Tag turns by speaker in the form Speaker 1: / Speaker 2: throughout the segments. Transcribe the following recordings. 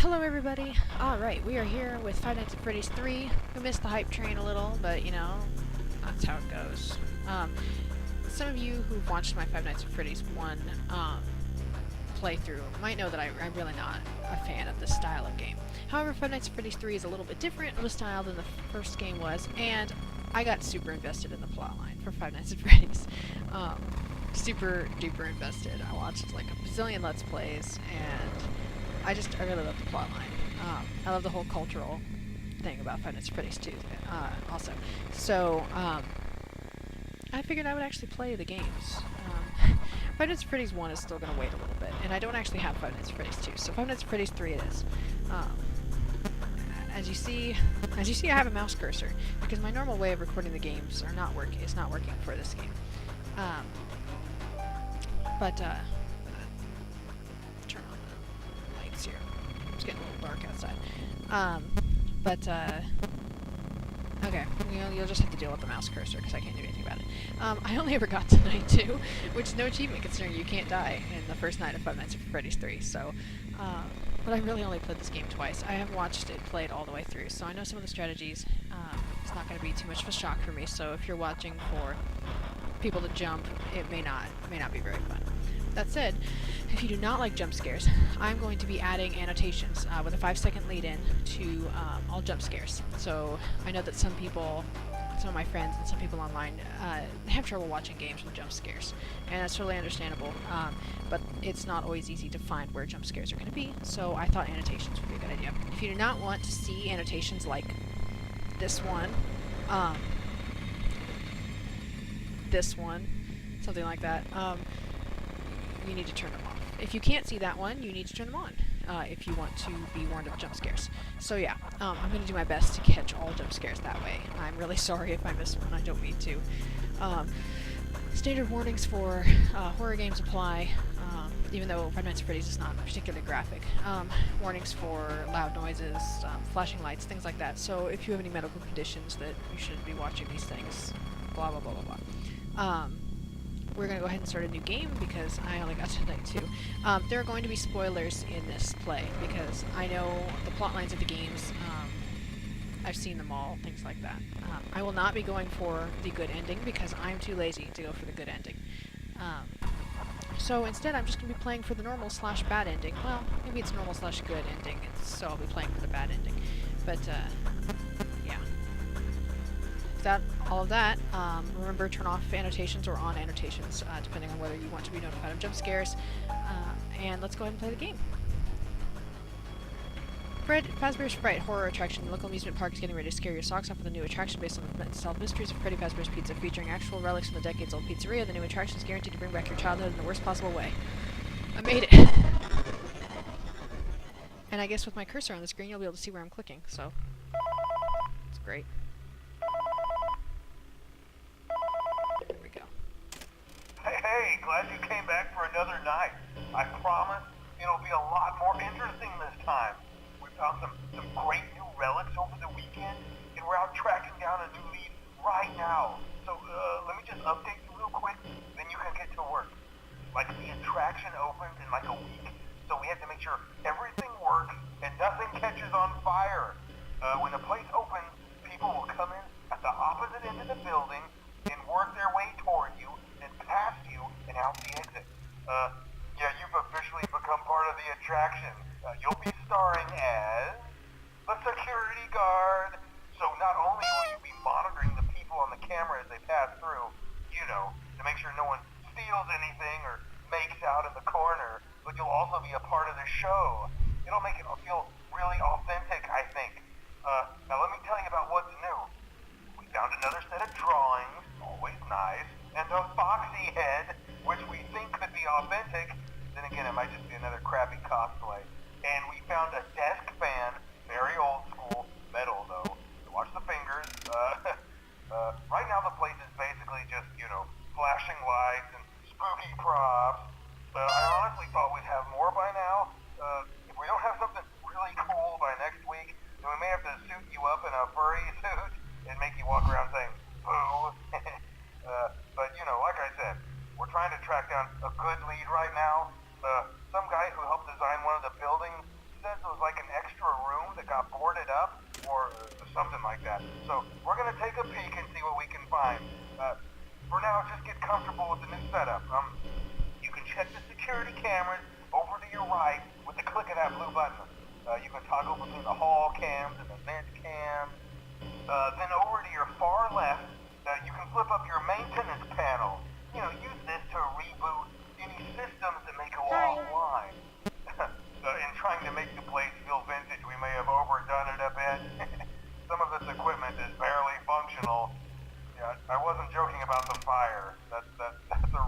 Speaker 1: Hello everybody. Alright, we are here with Five Nights at Freddy's 3. We missed the hype train a little, but you know, that's how it goes. Some of you who've watched my Five Nights at Freddy's 1 playthrough might know that I'm really not a fan of this style of game. However, Five Nights at Freddy's 3 is a little bit different of a style than the first game was, and I got super invested in the plotline for Five Nights at Freddy's. Super duper invested. I watched like a bazillion Let's Plays, and I really love the plotline. I love the whole cultural thing about Five Nights at Freddy's 2 also. So, I figured I would actually play the games. Five Nights at Freddy's 1 is still going to wait a little bit, and I don't actually have Five Nights at Freddy's 2, so Five Nights at Freddy's 3 it is. As you see, I have a mouse cursor, because my normal way of recording the games is not working for this game. Turn on the lights here. It's getting a little dark outside. Okay, you'll just have to deal with the mouse cursor, because I can't do anything about it. I only ever got to night 2, which is no achievement considering you can't die in the first night of Five Nights at Freddy's 3, so, but I really only played this game twice. I have watched it played all the way through, so I know some of the strategies. It's not going to be too much of a shock for me, so if you're watching for people to jump, it may not be very fun. That said, if you do not like jump scares, I'm going to be adding annotations with a 5-second lead-in to all jump scares. So I know that some of my friends and some people online have trouble watching games with jump scares, and that's totally understandable, but it's not always easy to find where jump scares are going to be, so I thought annotations would be a good idea. If you do not want to see annotations like this one, something like that, you need to turn them off. If you can't see that one, you need to turn them on if you want to be warned of jump scares. So yeah, I'm going to do my best to catch all jump scares that way. I'm really sorry if I miss one, I don't mean to. Standard warnings for horror games apply, even though Five Nights at Freddy's is not particularly graphic. Warnings for loud noises, flashing lights, things like that. So if you have any medical conditions that you shouldn't be watching these things, blah blah blah blah blah. We're going to go ahead and start a new game because I only got to night 2. There are going to be spoilers in this play because I know the plot lines of the games. I've seen them all, things like that. I will not be going for the good ending because I'm too lazy to go for the good ending. So instead I'm just going to be playing for the normal / bad ending. Well, maybe it's normal / good ending, so I'll be playing for the bad ending. But, yeah. All of that, remember, turn off annotations or on annotations, depending on whether you want to be notified of jump scares. And let's go ahead and play the game. Fazbear's Fright horror attraction. The local amusement park is getting ready to scare your socks off with a new attraction based on the unsolved mysteries of Freddy Fazbear's Pizza, featuring actual relics from the decades-old pizzeria. The new attraction is guaranteed to bring back your childhood in the worst possible way. I made it! And I guess with my cursor on the screen, you'll be able to see where I'm clicking, so it's great.
Speaker 2: Hey, glad you came back for another night. I promise it'll be a lot more interesting this time. We found some great new relics over the weekend, and we're out tracking down a new lead right now. So, let me just update you real quick, then you can get to work. Like, the attraction opens in like a week, so we have to make sure everything works and nothing catches on fire. When the place opens, people will come in at the opposite end of the building and work their way toward you, and past you, and out the exit. Yeah, you've officially become part of the attraction. You'll be starring as the security guard. So not only will you be monitoring the people on the camera as they pass through, you know, to make sure no one steals anything or makes out in the corner, but you'll also be a part of the show. It'll make it feel really authentic, I think. Now let me tell you about what's new. We found another set of drawings, always nice, and a foxy head, which we think could be authentic. Then again, it might just be another crappy cosplay. And we found a desk fan, very old school, metal though. Watch the fingers. Right now the place is basically just, you know, flashing lights and spooky props. I honestly thought we'd have more by now. If we don't have something really cool by next week, then we may have to suit you up in a furry suit and make you walk around saying, boo. But, you know, like I said, we're trying to track down a good lead right now. Some guy who helped design one of the buildings says it was like an fine. For now, just get comfortable with the new setup. You can check the security cameras over to your right with the click of that blue button. You can toggle between the hall cams and the vent cams. Then over to your far left, you can flip up your maintenance panel. You know, use this to reboot any systems that may go offline. In trying to make the place feel vintage, we may have overdone it a bit. Some of this equipment is barely functional. Yeah, I wasn't joking about the fire. That's a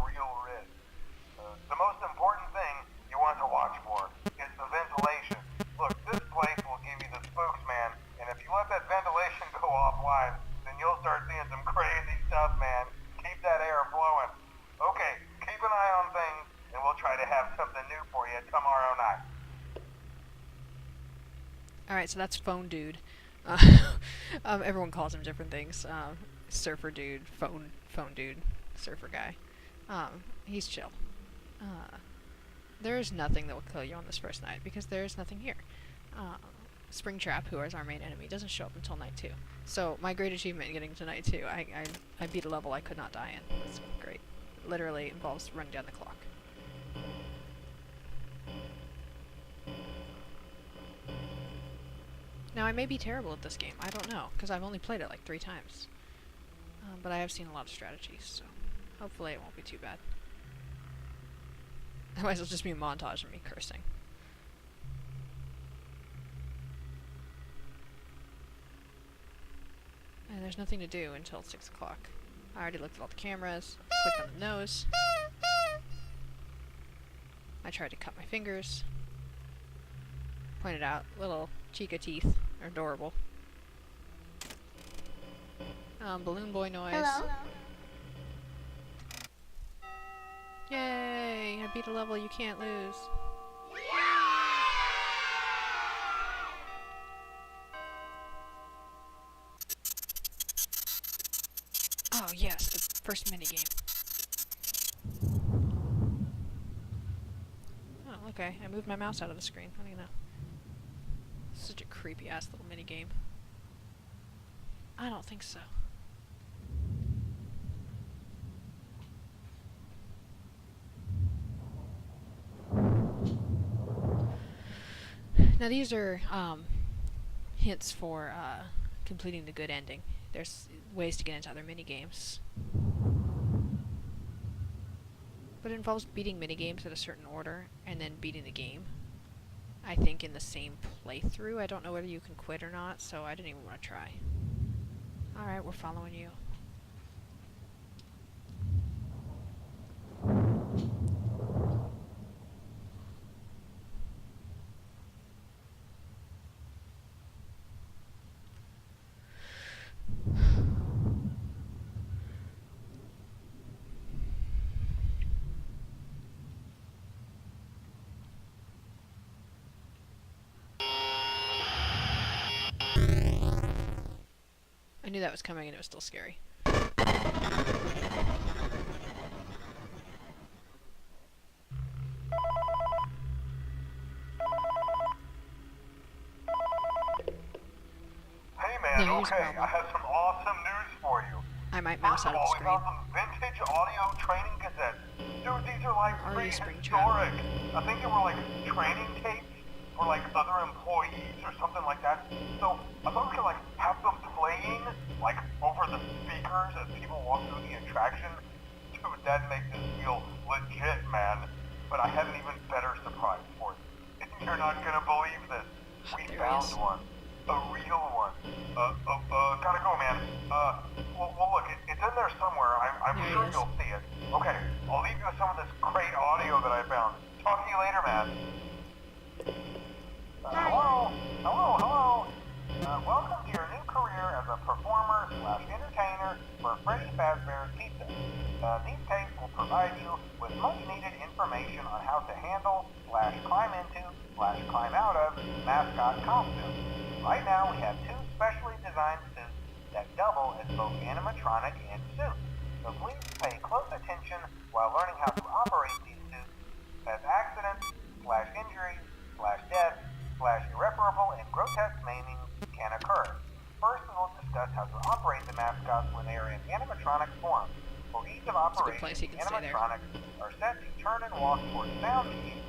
Speaker 2: real risk. The most important thing you want to watch for is the ventilation. Look, this place will give you the spooks, man, and if you let that ventilation go offline, then you'll start seeing some crazy stuff, man. Keep that air flowing. Okay, keep an eye on things, and we'll try to have something new for you tomorrow night.
Speaker 1: Alright, so that's Phone Dude. Everyone calls him different things. Surfer Dude, Phone Dude, Surfer Guy. He's chill. There is nothing that will kill you on this first night, because there is nothing here. Springtrap, who is our main enemy, doesn't show up until night 2. So, my great achievement getting to night 2, I beat a level I could not die in. That's great. Literally involves running down the clock. Now, I may be terrible at this game. I don't know, because I've only played it like 3 times. But I have seen a lot of strategies, so hopefully it won't be too bad. Otherwise, it'll just be a montage of me cursing. And there's nothing to do until 6 o'clock. I already looked at all the cameras, clicked on the nose. I tried to cut my fingers. Pointed out little Chica teeth are adorable. Balloon boy noise.
Speaker 3: Hello?
Speaker 1: Yay! I beat a level you can't lose. Oh yes, the first minigame. Oh, okay. I moved my mouse out of the screen. What do you know? Such a creepy ass little minigame. I don't think so. Now these are hints for completing the good ending. There's ways to get into other minigames. But it involves beating minigames at a certain order and then beating the game. I think in the same playthrough. I don't know whether you can quit or not, so I didn't even want to try. Alright, we're following you. I knew that was coming and it was still scary.
Speaker 2: Hey man, okay, I have some awesome news for you.
Speaker 1: I might mouse out of the
Speaker 2: We
Speaker 1: screen.
Speaker 2: found some vintage audio training cassettes. Dude, these are like
Speaker 1: Are you
Speaker 2: prehistoric. I think they were like training tapes for like other employees or something like that. So I thought we could like have them playing like over the speakers as people walk through the attraction. Dude, that makes this feel legit, man. But I have an even better surprise for you. You're not gonna believe this. We
Speaker 1: There
Speaker 2: found
Speaker 1: he is.
Speaker 2: one. A real one. Gotta go, man. Well, look, it's in there somewhere. I'm
Speaker 1: There he
Speaker 2: sure
Speaker 1: is.
Speaker 2: you'll see it. Okay, I'll leave you with some of this great audio that I found. Talk to you later, man. Hello? Welcome to your new career as a performer/entertainer for Freddy Fazbear's Pizza. These tapes will provide you with much-needed information on how to handle/climb into/climb out of mascot costumes. Right now, we have 2 specially designed suits that double as both animatronic and suit. So please pay close attention while learning how to operate these suits, as accidents/injuries/death/irreparable and grotesque maiming can occur. First, we will discuss discuss how to operate the mascots when they are in animatronic form. For ease of
Speaker 1: It's a good
Speaker 2: operation,
Speaker 1: place, he
Speaker 2: the
Speaker 1: can stay there.
Speaker 2: animatronics are set to turn and walk towards sound cues.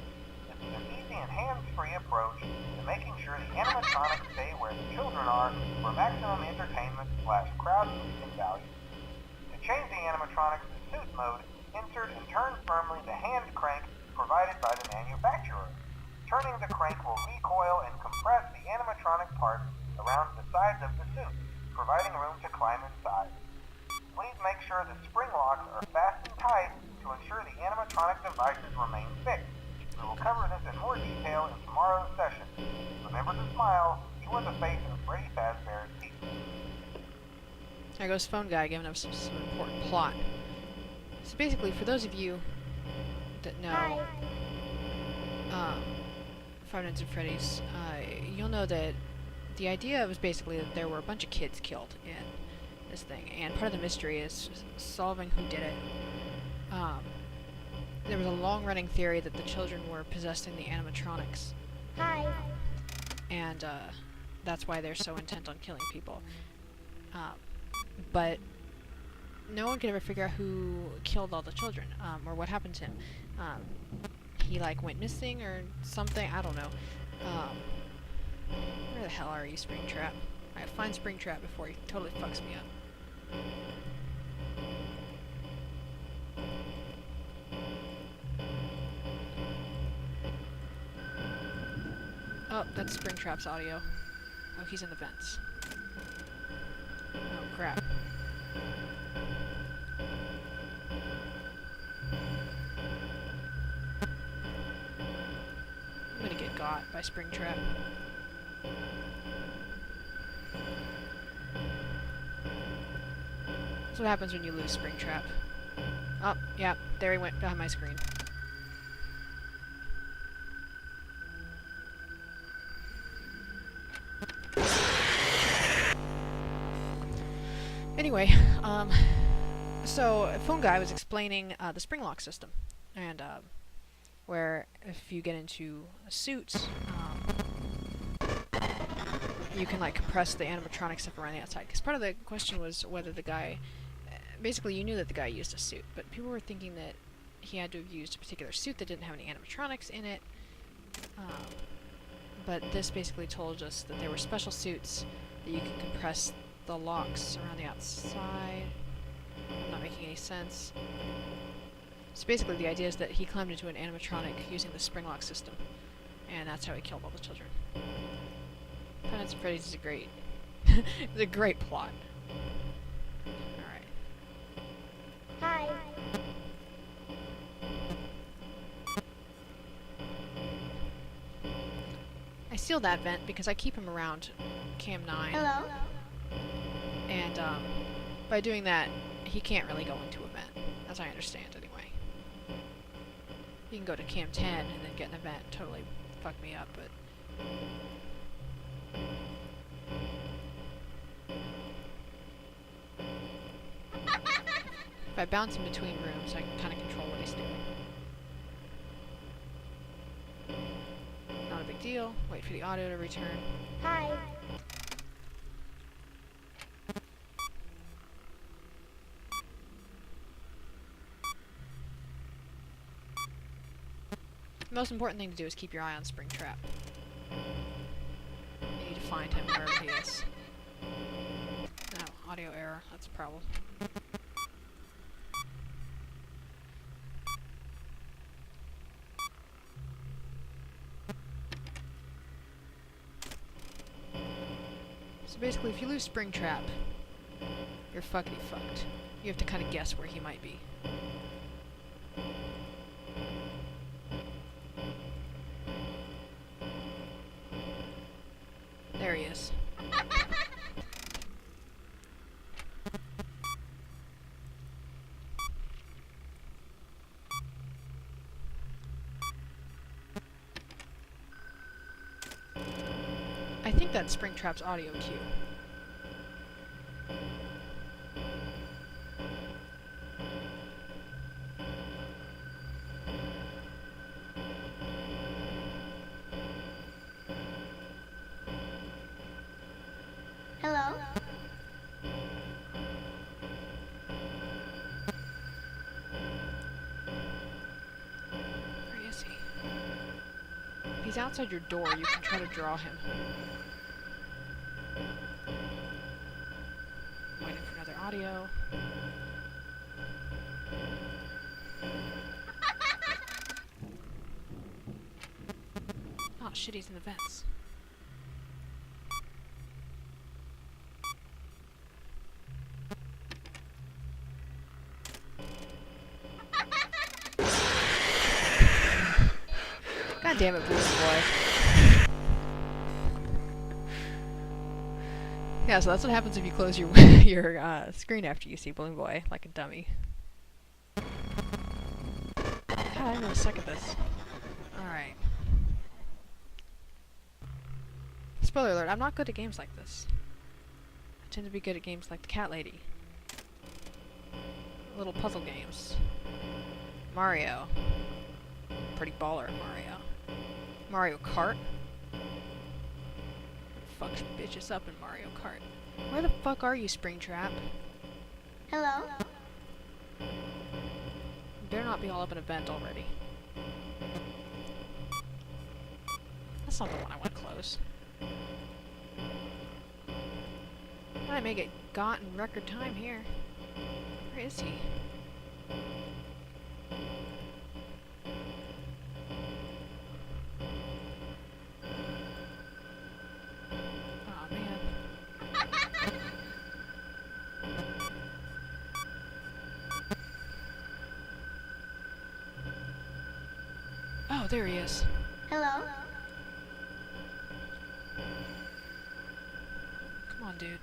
Speaker 2: This is an easy and hands-free approach to making sure the animatronics stay where the children are for maximum entertainment / crowd-pleasing value. To change the animatronics to suit mode, insert and turn firmly the hand crank provided by the manufacturer. Turning the crank will recoil and compress the animatronic parts around the sides of the suit, providing room to climb inside. Please make sure the spring locks are fast and tight to ensure the animatronic devices remain fixed. We will cover this in more detail in tomorrow's session. Remember to smile. You are the face of Freddy Fazbear's Pizza.
Speaker 1: There goes Phone Guy giving us some important plot. So basically, for those of you that know Five Nights at Freddy's, you'll know that the idea was basically that there were a bunch of kids killed in this thing, and part of the mystery is solving who did it. There was a long-running theory that the children were possessing the animatronics. And that's why they're so intent on killing people. But no one could ever figure out who killed all the children, or what happened to him. He, like, went missing or something, I don't know. Where the hell are you, Springtrap? Alright, find Springtrap before he totally fucks me up. Oh, that's Springtrap's audio. Oh, he's in the vents. Oh, crap. I'm gonna get got by Springtrap. That's what happens when you lose Springtrap. Oh, yeah, there he went behind my screen. Anyway, so Phone Guy was explaining the spring lock system, and where if you get into suits, you can like compress the animatronic stuff around the outside. Because part of the question was whether the guy, basically you knew that the guy used a suit, but people were thinking that he had to have used a particular suit that didn't have any animatronics in it. But this basically told us that there were special suits that you can compress the locks around the outside. Not making any sense. So basically the idea is that he climbed into an animatronic using the spring lock system, and that's how he killed all the children. Five Nights at Freddy's is a great it's a great plot. Alright. I sealed that vent because I keep him around Cam 9.
Speaker 3: Hello?
Speaker 1: And by doing that, he can't really go into a vent, as I understand anyway. You can go to Cam 10 and then get an event and totally fuck me up, but... if I bounce in between rooms, I can kind of control what he's doing. Not a big deal. Wait for the audio to return.
Speaker 3: Hi.
Speaker 1: The most important thing to do is keep your eye on Springtrap. You need to find him wherever he is. No, audio error. That's a problem. So basically, if you lose Springtrap, you're fuckity fucked. You have to kind of guess where he might be. There he is. I think that's Springtrap's audio cue.
Speaker 3: Hello?
Speaker 1: he's outside your door, you can try to draw him. Waiting for another audio. Oh shit, he's in the vents. God damn it, Balloon Boy. Yeah, so that's what happens if you close your your screen after you see Balloon Boy, like a dummy. God, I really suck at this. Alright. Spoiler alert, I'm not good at games like this. I tend to be good at games like the Cat Lady. Little puzzle games. Mario. Pretty baller at Mario. Mario Kart. Fucks bitches up in Mario Kart. Where the fuck are you, Springtrap?
Speaker 3: Hello?
Speaker 1: You better not be all up in a vent already. That's not the one I want to close. I may get got in record time here. Where is he? Oh man. Oh, there he is.
Speaker 3: Hello?
Speaker 1: Come on, dude.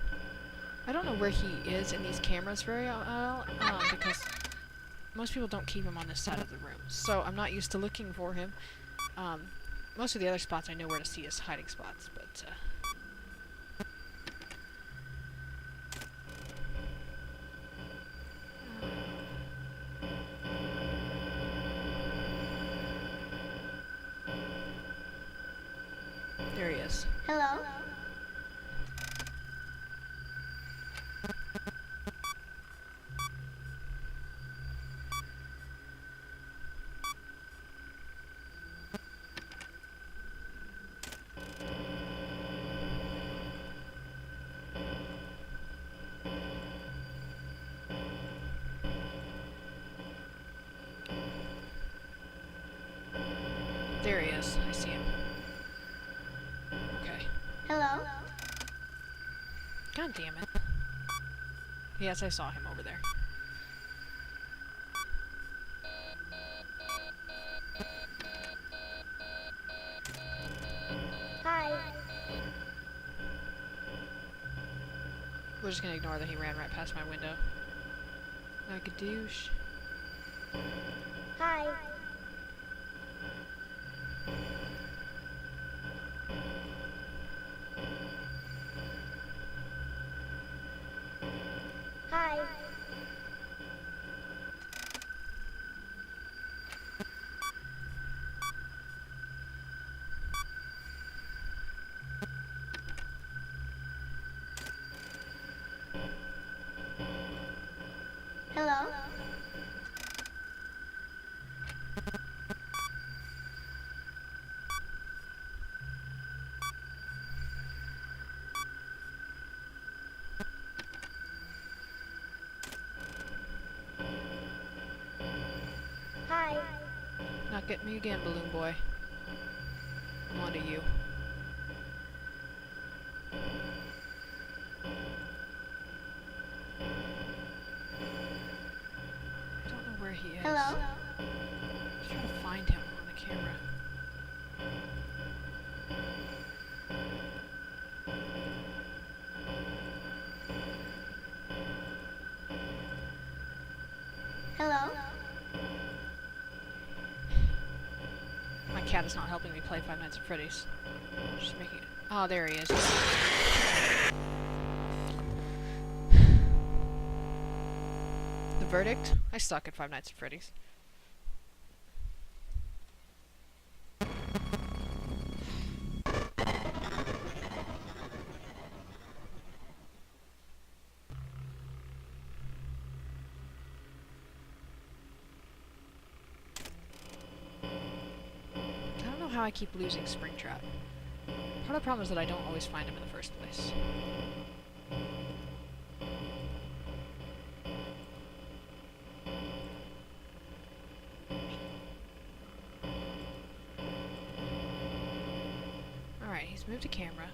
Speaker 1: I don't know where he is in these cameras very well, because most people don't keep him on this side of the room. So I'm not used to looking for him. Most of the other spots I know where to see as hiding spots, but, there he is.
Speaker 3: Hello?
Speaker 1: There he is. I see him. Okay.
Speaker 3: Hello?
Speaker 1: God damn it. Yes, I saw him over there.
Speaker 3: Hi.
Speaker 1: We're just gonna ignore that he ran right past my window. Like a douche.
Speaker 3: Hi. Hi. Hello? Hi.
Speaker 1: Not get me again, Balloon Boy. I'm onto you. I don't know where he is.
Speaker 3: Hello?
Speaker 1: I'm trying to find him on the camera.
Speaker 3: Hello?
Speaker 1: My cat is not helping me play Five Nights at Freddy's. Just making it. Oh, there he is. The verdict? I suck at Five Nights at Freddy's. I don't know how I keep losing Springtrap. Part of the problem is that I don't always find him in the first place. Alright, he's moved a camera.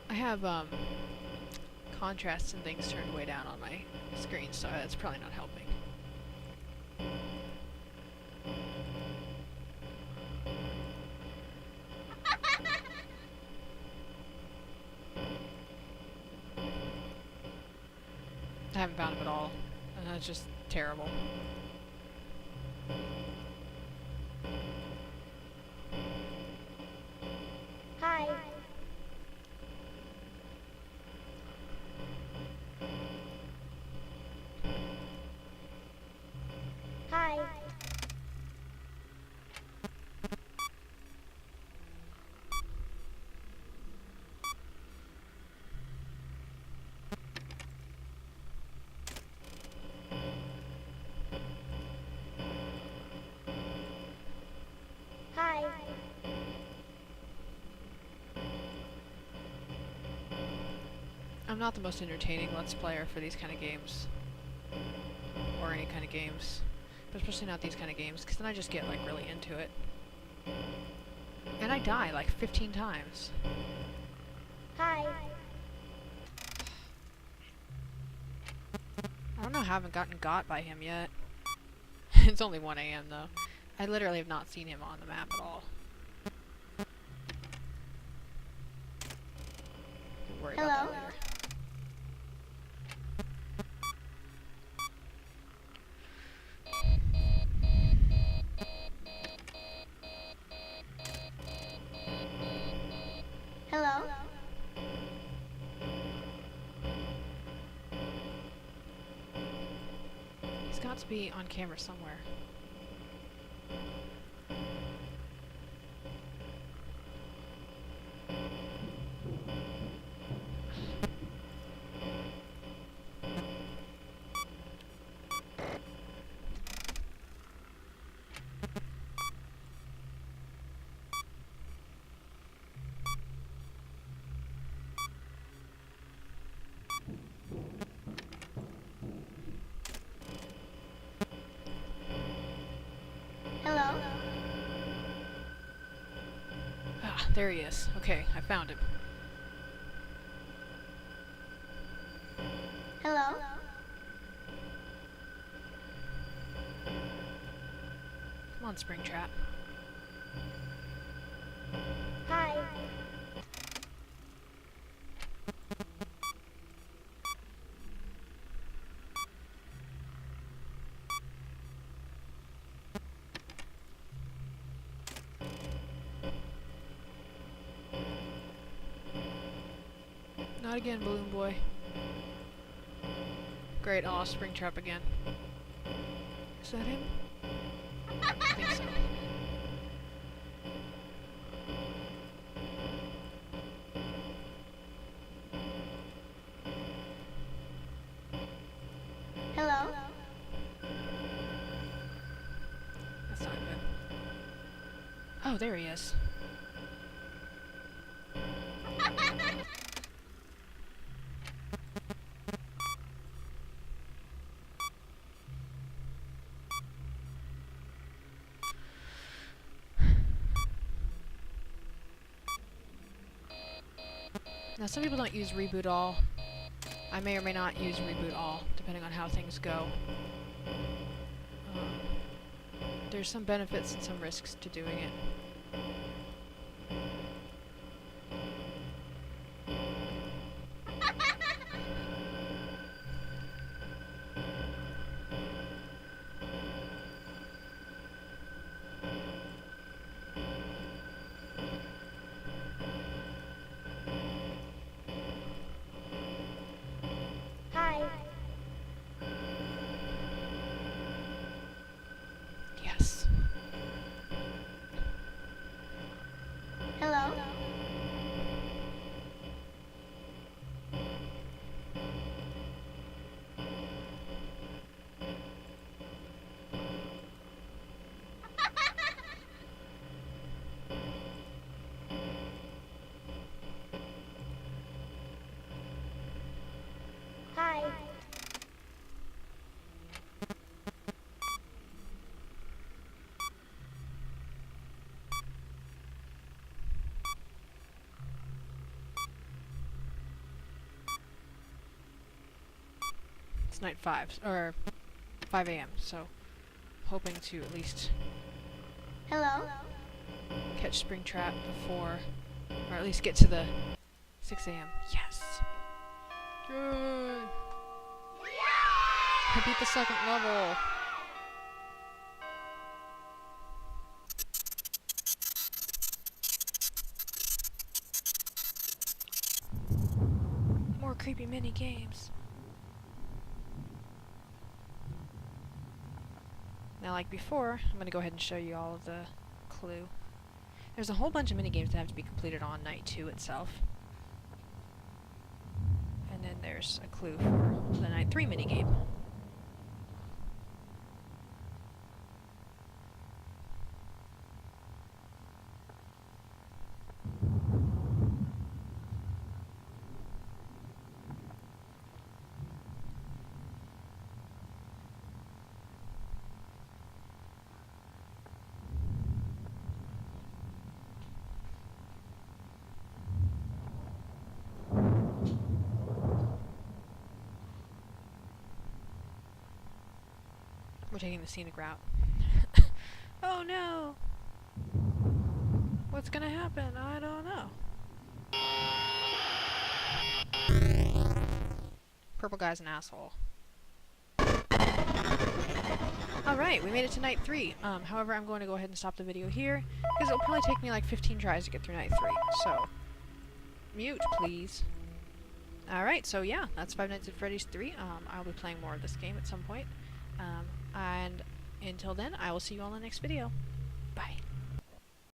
Speaker 1: I have, contrasts and things turned way down on my screen, so that's probably not helping. I haven't found him at all, and that's just terrible.
Speaker 3: Hi. Hi. Hi.
Speaker 1: I'm not the most entertaining Let's Player for these kind of games. Or any kind of games. But especially not these kind of games, because then I just get, like, really into it. And I die, like, 15 times.
Speaker 3: Hi.
Speaker 1: I don't know how I haven't gotten got by him yet. It's only 1 AM, though. I literally have not seen him on the map at all. Don't worry about that
Speaker 3: Hello?
Speaker 1: later.
Speaker 3: Hello?
Speaker 1: He's got to be on camera somewhere.
Speaker 3: Hello?
Speaker 1: Ah, there he is. Okay, I found him.
Speaker 3: Hello?
Speaker 1: Come on, Springtrap.
Speaker 3: Hi.
Speaker 1: Not again, Balloon Boy. Great, oh, Springtrap again. Is that him? I think so.
Speaker 3: Hello?
Speaker 1: That's not good. Oh, there he is. Now, some people don't use reboot all. I may or may not use reboot all, depending on how things go. There's some benefits and some risks to doing it.
Speaker 3: Hi.
Speaker 1: Yes. It's night 5, or 5 a.m., so hoping to at least
Speaker 3: Hello?
Speaker 1: catch Springtrap before, or at least get to the 6 a.m. Yes! Yay! I beat the second level! More creepy mini games. Now, like before, I'm gonna go ahead and show you all of the clue. There's a whole bunch of mini games that have to be completed on night 2 itself. And then there's a clue for the night 3 mini game. We're taking the scenic route. Oh no! What's gonna happen? I don't know. Purple guy's an asshole. Alright, we made it to night 3. However, I'm going to go ahead and stop the video here, because it'll probably take me like 15 tries to get through night 3, so... Mute, please. Alright, so yeah, that's Five Nights at Freddy's 3. I'll be playing more of this game at some point. And until then, I will see you all in the next video.